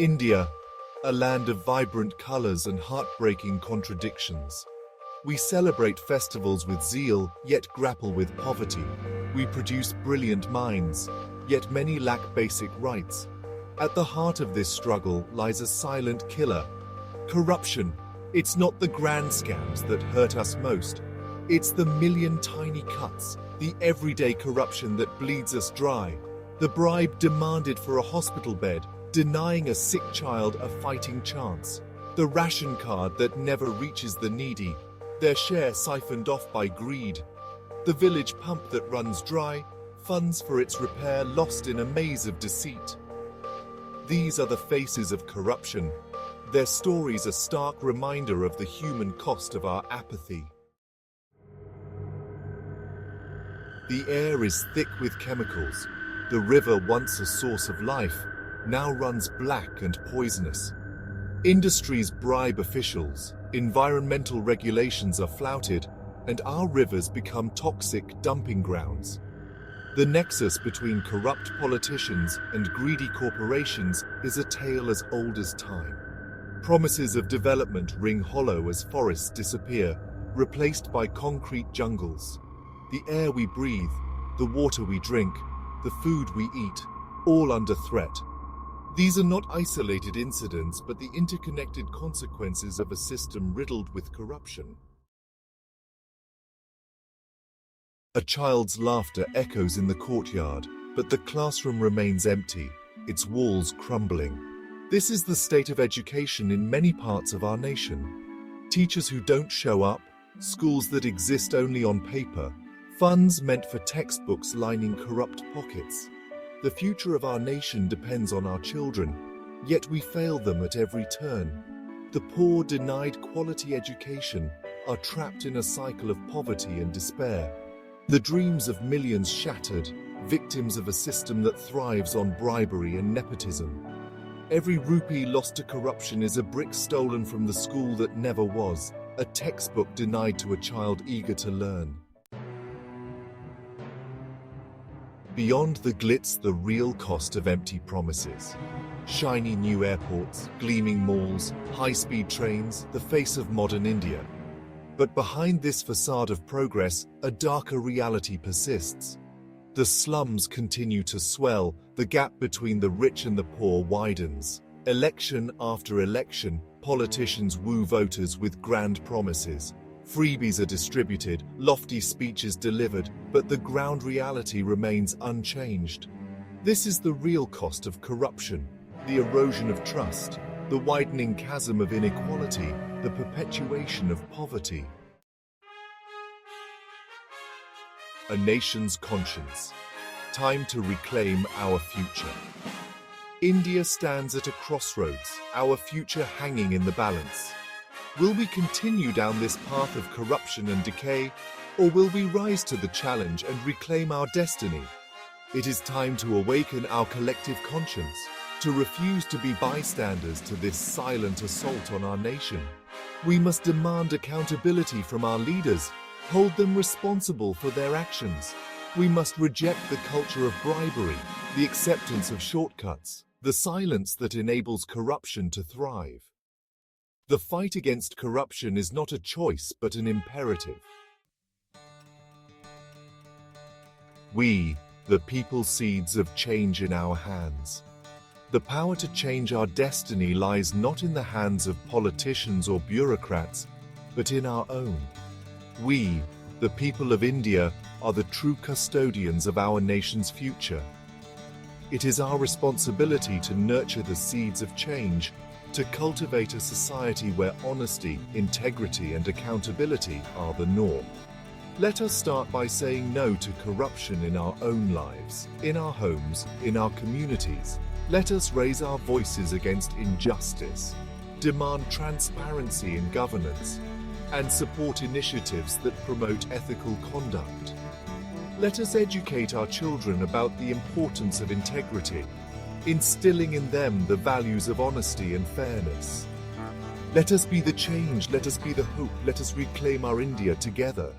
India, a land of vibrant colors and heartbreaking contradictions. We celebrate festivals with zeal, yet grapple with poverty. We produce brilliant minds, yet many lack basic rights. At the heart of this struggle lies a silent killer: corruption. It's not the grand scams that hurt us most. It's the million tiny cuts, the everyday corruption that bleeds us dry. The bribe demanded for a hospital bed, denying a sick child a fighting chance. The ration card that never reaches the needy, their share siphoned off by greed. The village pump that runs dry, funds for its repair lost in a maze of deceit. These are the faces of corruption. Their stories a stark reminder of the human cost of our apathy. The air is thick with chemicals. The river, once a source of life, now runs black and poisonous. Industries bribe officials, environmental regulations are flouted, and our rivers become toxic dumping grounds. The nexus between corrupt politicians and greedy corporations is a tale as old as time. Promises of development ring hollow as forests disappear, replaced by concrete jungles. The air we breathe, the water we drink, the food we eat, all under threat. These are not isolated incidents, but the interconnected consequences of a system riddled with corruption. A child's laughter echoes in the courtyard, but the classroom remains empty, its walls crumbling. This is the state of education in many parts of our nation. Teachers who don't show up, schools that exist only on paper, funds meant for textbooks lining corrupt pockets. The future of our nation depends on our children, yet we fail them at every turn. The poor, denied quality education, are trapped in a cycle of poverty and despair. The dreams of millions shattered, victims of a system that thrives on bribery and nepotism. Every rupee lost to corruption is a brick stolen from the school that never was, a textbook denied to a child eager to learn. Beyond the glitz, the real cost of empty promises. Shiny new airports, gleaming malls, high-speed trains, the face of modern India. But behind this facade of progress, a darker reality persists. The slums continue to swell, the gap between the rich and the poor widens. Election after election, politicians woo voters with grand promises. Freebies are distributed, lofty speeches delivered, but the ground reality remains unchanged. This is the real cost of corruption, the erosion of trust, the widening chasm of inequality, the perpetuation of poverty. A nation's conscience. Time to reclaim our future. India stands at a crossroads, our future hanging in the balance. Will we continue down this path of corruption and decay, or will we rise to the challenge and reclaim our destiny? It is time to awaken our collective conscience, to refuse to be bystanders to this silent assault on our nation. We must demand accountability from our leaders, hold them responsible for their actions. We must reject the culture of bribery, the acceptance of shortcuts, the silence that enables corruption to thrive. The fight against corruption is not a choice but an imperative. We, the people, seeds of change in our hands. The power to change our destiny lies not in the hands of politicians or bureaucrats, but in our own. We, the people of India, are the true custodians of our nation's future. It is our responsibility to nurture the seeds of change, to cultivate a society where honesty, integrity, and accountability are the norm. Let us start by saying no to corruption in our own lives, in our homes, in our communities. Let us raise our voices against injustice, demand transparency in governance, and support initiatives that promote ethical conduct. Let us educate our children about the importance of integrity, instilling in them the values of honesty and fairness. Let us be the change, let us be the hope, let us reclaim our India together.